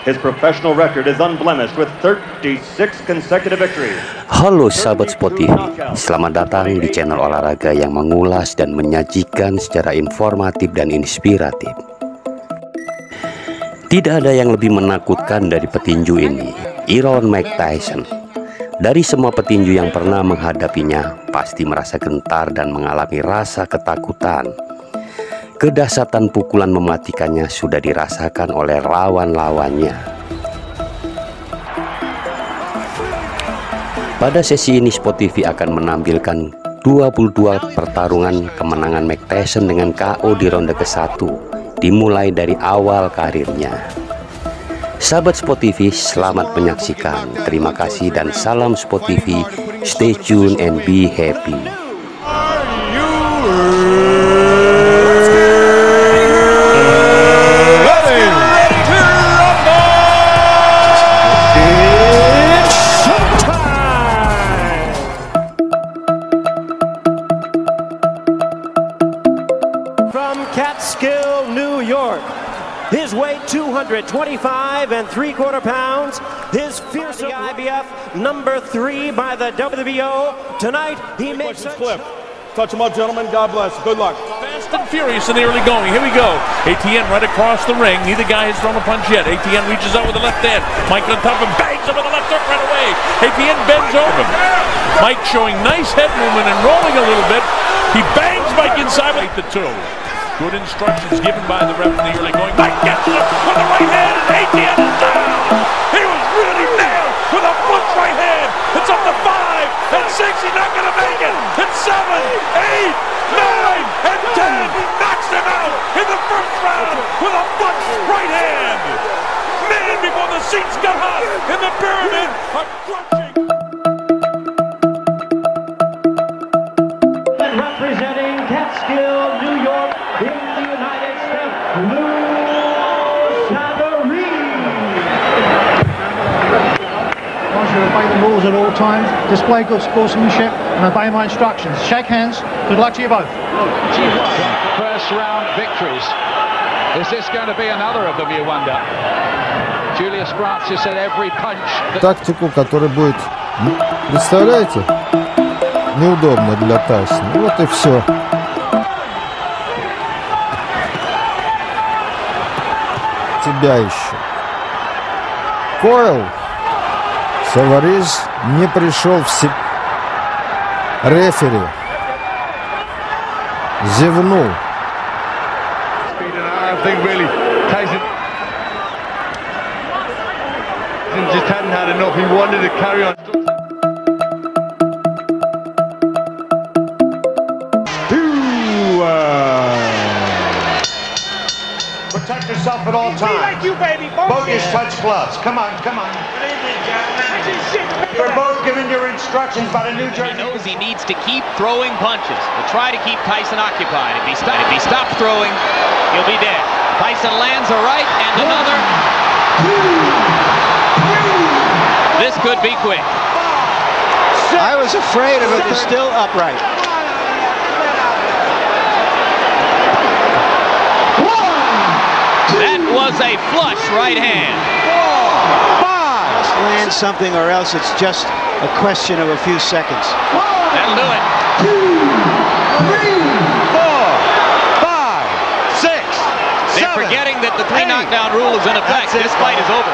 His professional record is unblemished with 36 consecutive victories. Halo sahabat Sport TV, selamat datang di channel olahraga yang mengulas dan menyajikan secara informatif dan inspiratif. Tidak ada yang lebih menakutkan dari petinju ini, Iron Mike Tyson. Dari semua petinju yang pernah menghadapinya, pasti merasa gentar dan mengalami rasa ketakutan. Kedahsyatan pukulan mematikannya sudah dirasakan oleh lawan-lawannya. Pada sesi ini Sport TV akan menampilkan 22 pertarungan kemenangan Mike Tyson dengan KO di ronde ke-1, dimulai dari awal karirnya. Sahabat Sport TV, selamat menyaksikan. Terima kasih dan salam Sport TV. Stay tuned and be happy. New York, his weight 225 3/4 pounds, his fearsome IBF number 3 by the WBO. Tonight he makes a clip. Touch him up, gentlemen. God bless. Good luck. Fast and furious in the early going. Here we go. ATN right across the ring. Neither guy has thrown a punch yet. ATN reaches out with the left hand. Mike on top and bangs him with the left hook right away. ATN bends over. Mike showing nice head movement and rolling a little bit. He bangs Mike inside with the two. Good instructions given by the ref in the early going. Mike gets it with the right hand, and ATN is down. He was really nailed with a punch right hand. It's up to 5 and 6. He's not going to make it. It's 7, 8, 9, and 10. He knocks him out in the first round with a punch right hand. Man, before the seats got hot in the pyramid, a crushing. Representing Catskill, New York, in the United States, Dari. I should obey the rules at all times, display good sportsmanship, and obey my instructions. Shake hands. Good luck to you both. First round victories. Is this going to be another of them, you wonder? Julius Francis said every punch. Тактику, который будет, представляете, неудобно для Тайсона. Вот и все. Тебя еще. Койл. Саварис не пришел в себя. Рефери зевнул. I think really Tyson just hadn't had enough. He wanted to carry on. Protect yourself at all times. Bogus touch gloves. Come on, come on. You're both given your instructions by the New Jersey. He knows he needs to keep throwing punches to try to keep Tyson occupied. If he stops throwing, he'll be dead. Tyson lands a right and another. This could be quick. I was afraid of it. It's still upright. That was a flush right hand. Must land something or else it's just a question of a few seconds. That'll do it. 2, 3, 4, 5, 6, They're forgetting that the 3 knockdown rule is in effect. This fight is over.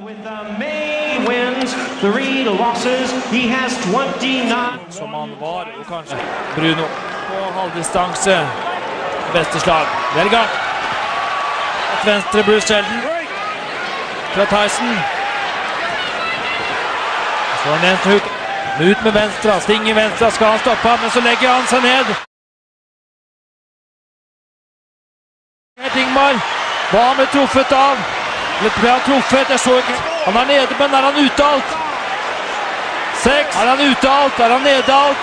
With May wins 3 losses. He has 29. Som han var, og kanskje Bruno på halvdistanse. Beste slag. Det er i gang. Et venstre Bruce Sheldon fra Tyson. Så har han en huk. Ut med venstre, sting i venstre, skal han stoppe han, men så legger han seg ned. Ingmar, hva har han truffet av? Litt ble han truffet, jeg så ikke. Han er nede, men er han ute alt? 6, er han ute alt, er han nede alt?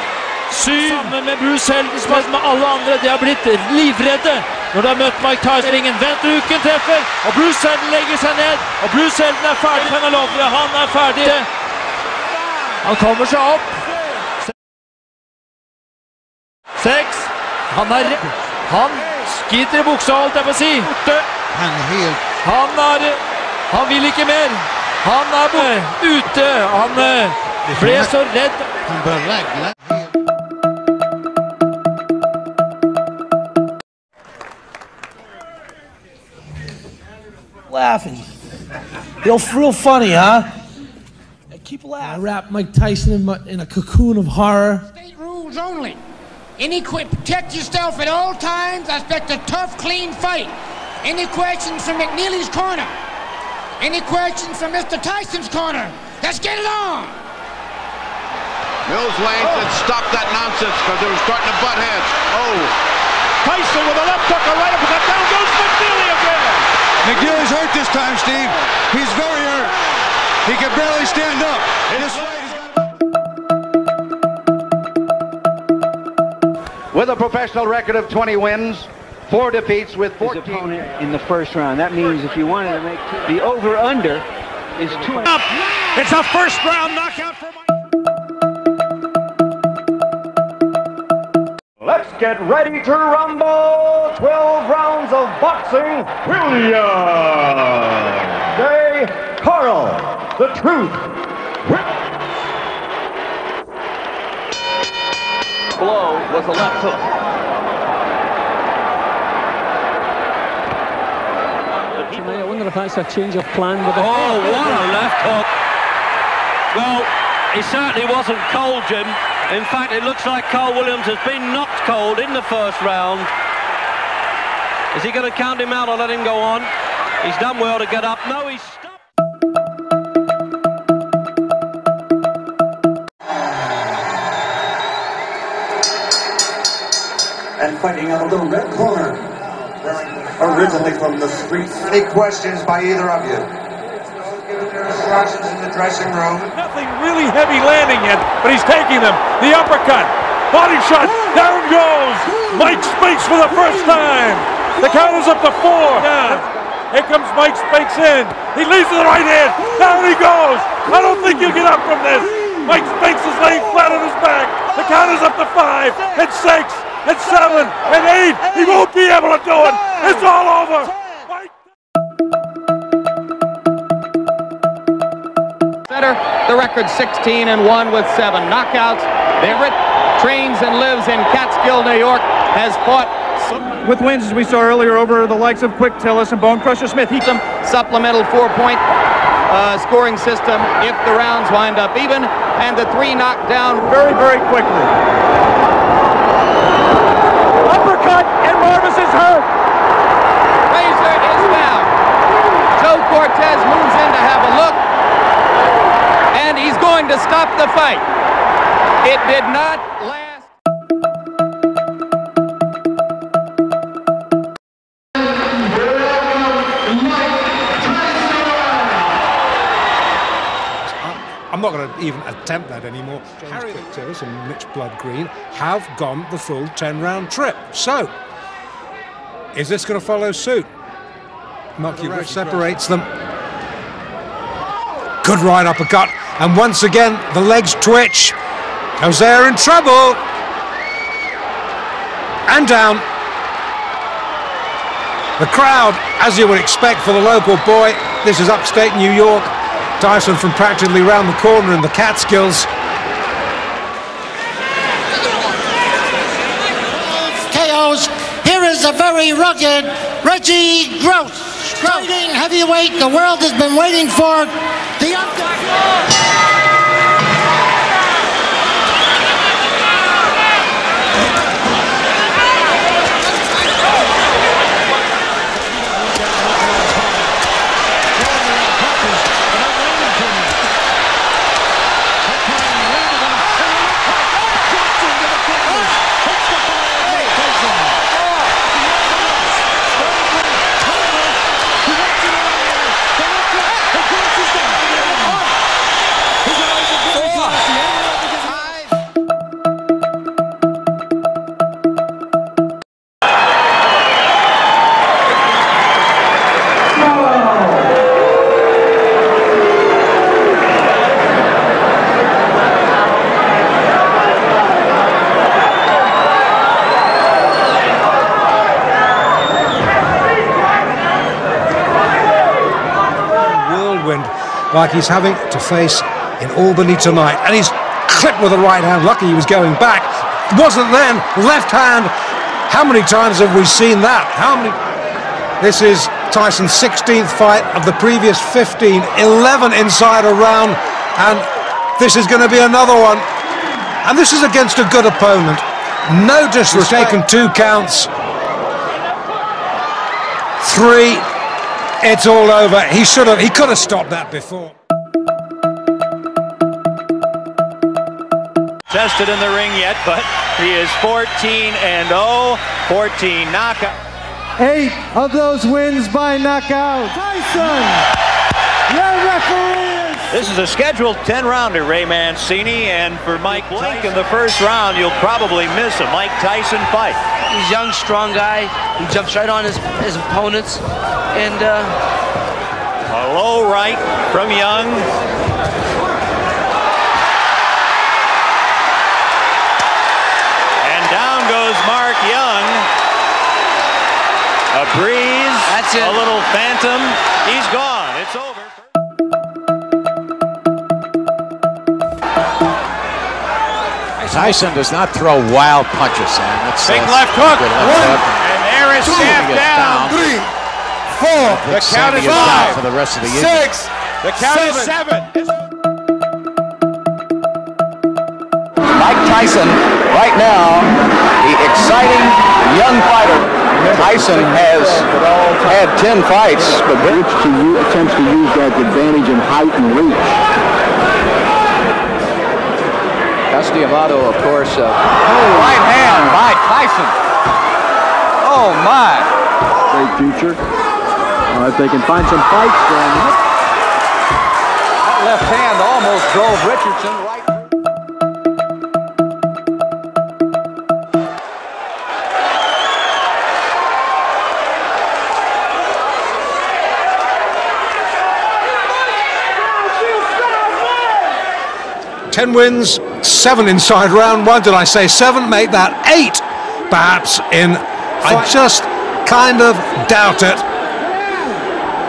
7, sammen med Bruce Sheldon, som med alle andre, de har blitt livredde når de har møtt Mike Tyson. Ingen ventuken treffer, og Bruce Sheldon legger seg ned, og Bruce Sheldon er ferdig, Penelope, han er ferdig. Han kommer seg opp. 6, han er Skiter i buksa, holdt jeg på å si. Han vil ikke mer. Han ute. Han ble så redd. Laughing. Real funny, huh? Keep laughing. I wrapped Mike Tyson in a cocoon of horror. State rules only. Protect yourself at all times. I expect a tough, clean fight. Any questions from McNeely's corner? Any questions from Mr. Tyson's corner? Let's get it on. Mills Lane said stop that nonsense because they were starting to butt heads. Oh. Tyson with a left hook, a right uppercut. Down goes McNeely again. McNeely's hurt this time, Steve. He's very hurt. He can barely stand up. With a professional record of 20 wins, 4 defeats with 14 his opponent in the first round. That means if you wanted to make the over-under is 2. It's a first round knockout for Mike. Let's get ready to rumble. 12 rounds of boxing. William J. Carl, the Truth. Blow was a left hook. I wonder if that's a change of plan with the what a left hook. Well, he certainly wasn't cold, Jim. In fact, it looks like Carl Williams has been knocked cold in the first round. Is he going to count him out or let him go on? He's done well to get up. No, he's stopped. And fighting out of the red corner, originally from the streets. Any questions by either of you? Given their instructions in the dressing room. Nothing really heavy landing yet, but he's taking them. The uppercut, body shot, down goes. Mike Spinks for the first time. The count is up to 4. Down. Here comes Mike Spinks in. He leads to the right hand. Down he goes. I don't think you get up from this. Mike Spinks is laying flat on his back. The count is up to 5 and 6. And 7 and 8, he won't be able to do it. It's all over. Center, the record 16-1 with 7 knockouts. Everett trains and lives in Catskill, New York, has fought with wins, as we saw earlier, over the likes of Quick Tillis and Bone Crusher Smith. He some supplemental 4-point scoring system if the rounds wind up even, and the 3 knocked down very, very quickly. Uppercut, and Marvis is hurt. Razor is down. Joe Cortez moves in to have a look, and he's going to stop the fight. It did not last. I'm not going to even attempt that anymore. Harry Quick Tillis and Mitch Blood Green have gone the full 10-round trip. So, is this going to follow suit? Marky separates them. Good right uppercut, and once again the legs twitch. Hosea in trouble, and down. The crowd, as you would expect for the local boy, this is upstate New York. Tyson from practically round the corner in the Catskills. KOs. Here is a very rugged Reggie Gross, fighting heavyweight the world has been waiting for. The like he's having to face in Albany tonight. And he's clipped with the right hand. Lucky he was going back. Wasn't then. Left hand. How many times have we seen that? How many? This is Tyson's 16th fight of the previous 15. 11 inside a round. And this is going to be another one. And this is against a good opponent. No disrespect. Taken 2 counts. 3. It's all over. He could have stopped that before. Tested in the ring yet, but he is 14-0, 14 knockout. 8 of those wins by knockout. Tyson, your referee. This is a scheduled 10-rounder, Ray Mancini, and for Mike Tyson in the first round, you'll probably miss a Mike Tyson fight. He's a young, strong guy. He jumps right on his opponents, and a low right from Young. And down goes Mark Young. A breeze. That's it. A little phantom. He's gone. It's over. Tyson does not throw wild punches, Sam. That's big left hook. And there is Sam down. 3, 4. The count is 5 for the rest of the year. 6. The count is 7. Mike Tyson, right now, the exciting young fighter. Tyson has had 10 fights, but attempts to use that advantage in height and reach. Amato, of course. Right hand by Tyson. Oh my! Great future. If they can find some fights, then that left hand almost drove Richardson right. Ten wins, 7 inside round 1. Did I say 7? Make that 8, perhaps, in. I just kind of doubt it.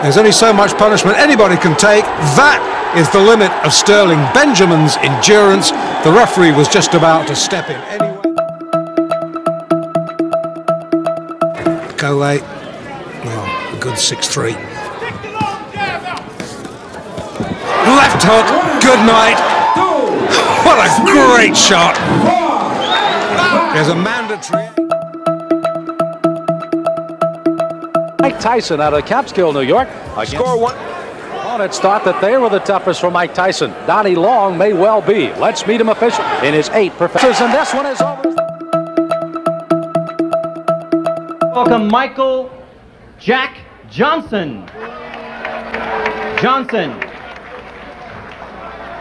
There's only so much punishment anybody can take. That is the limit of Sterling Benjamin's endurance. The referee was just about to step in anyway. Go late. Oh, a good 6-3. Left hook. Good night. What a great shot! There's a mandatory. Mike Tyson out of Catskill, New York. Score 1. Opponents thought that they were the toughest for Mike Tyson. Donnie Long may well be. Let's meet him officially in his 8 professors, and this one is over. Welcome, Michael Jack Johnson.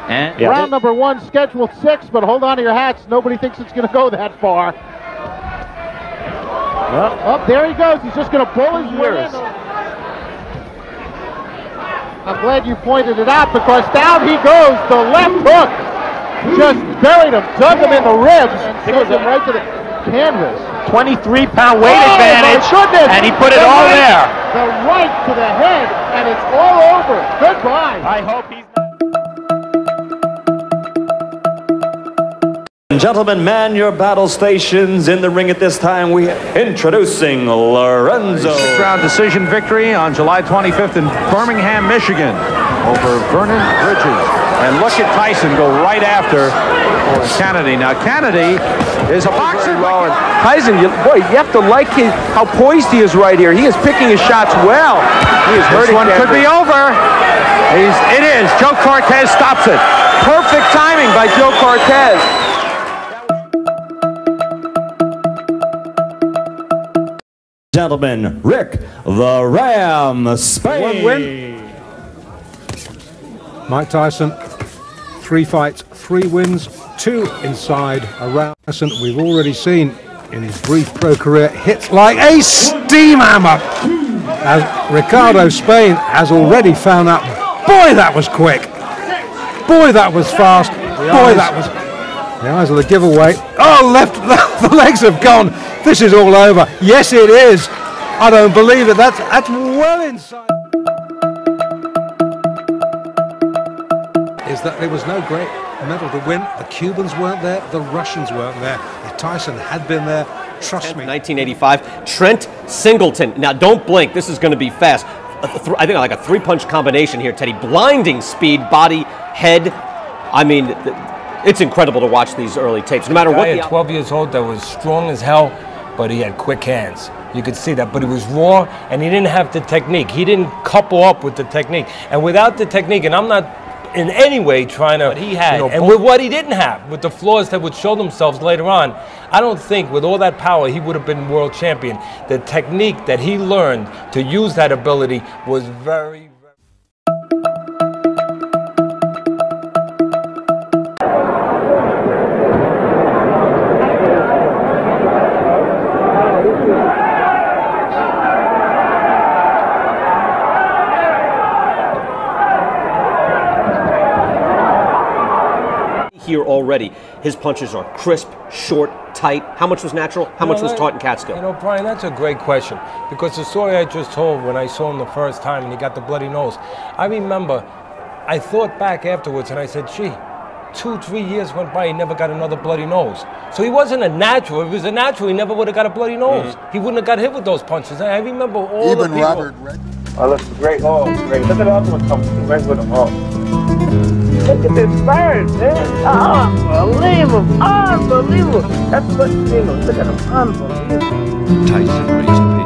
And round number 1, scheduled 6, but hold on to your hats. Nobody thinks it's going to go that far. There he goes. He's just going to pull his way in. I'm glad you pointed it out, because down he goes. The left hook just buried him, dug him in the ribs, and sent him right to the canvas. 23-pound weight advantage, and he put it all there. The right to the head, and it's all over. Goodbye. I hope he's not. Gentlemen, man your battle stations. In the ring at this time, we introducing Lorenzo. 6-round decision victory on July 25th in Birmingham, Michigan over Vernon Bridges. And look at Tyson go right after Kennedy. Now Kennedy is a boxer. Well, Tyson, you have to like how poised he is right here. He is picking his shots well. He is hurting. This one could be over. It is. Joe Cortez stops it. Perfect timing by Joe Cortez. Gentlemen, Rick the Ram Spain. 1 win. Mike Tyson, 3 fights, 3 wins, 2 inside a round. We've already seen in his brief pro career hits like a steam hammer. As Ricardo Spain has already found out. Boy, that was quick. Boy, that was fast. Boy, that was. The eyes are the giveaway. Oh, left. The legs have gone. This is all over. Yes, it is. I don't believe it. That's well inside. that there was no great medal to win. The Cubans weren't there, the Russians weren't there. If Tyson had been there, trust me. 1985, Trent Singleton. Now don't blink, this is going to be fast. I think like a three-punch combination here, Teddy. Blinding speed, body, head. I mean, it's incredible to watch these early tapes. No matter what. At 12 years old, that was strong as hell, but he had quick hands. You could see that, but he was raw, and he didn't have the technique. He didn't couple up with the technique. And without the technique, and I'm not in any way trying to, he had, and with what he didn't have, with the flaws that would show themselves later on, I don't think with all that power he would have been world champion. The technique that he learned to use that ability was very, here already. His punches are crisp, short, tight. How much was natural? How much was taught in Catskill? You know, Brian, that's a great question, because the story I just told when I saw him the first time and he got the bloody nose, I remember I thought back afterwards and I said, gee, 2-3 years went by, he never got another bloody nose. So he wasn't a natural. If he was a natural, he never would have got a bloody nose. He wouldn't have got hit with those punches. I remember all even the people. Robert Red. Oh, look, great. Oh, great. Look at the other one coming right with him. Oh. Look at this bird, man. Unbelievable. Unbelievable. That's what, you know, look at him. Unbelievable. Tyson raised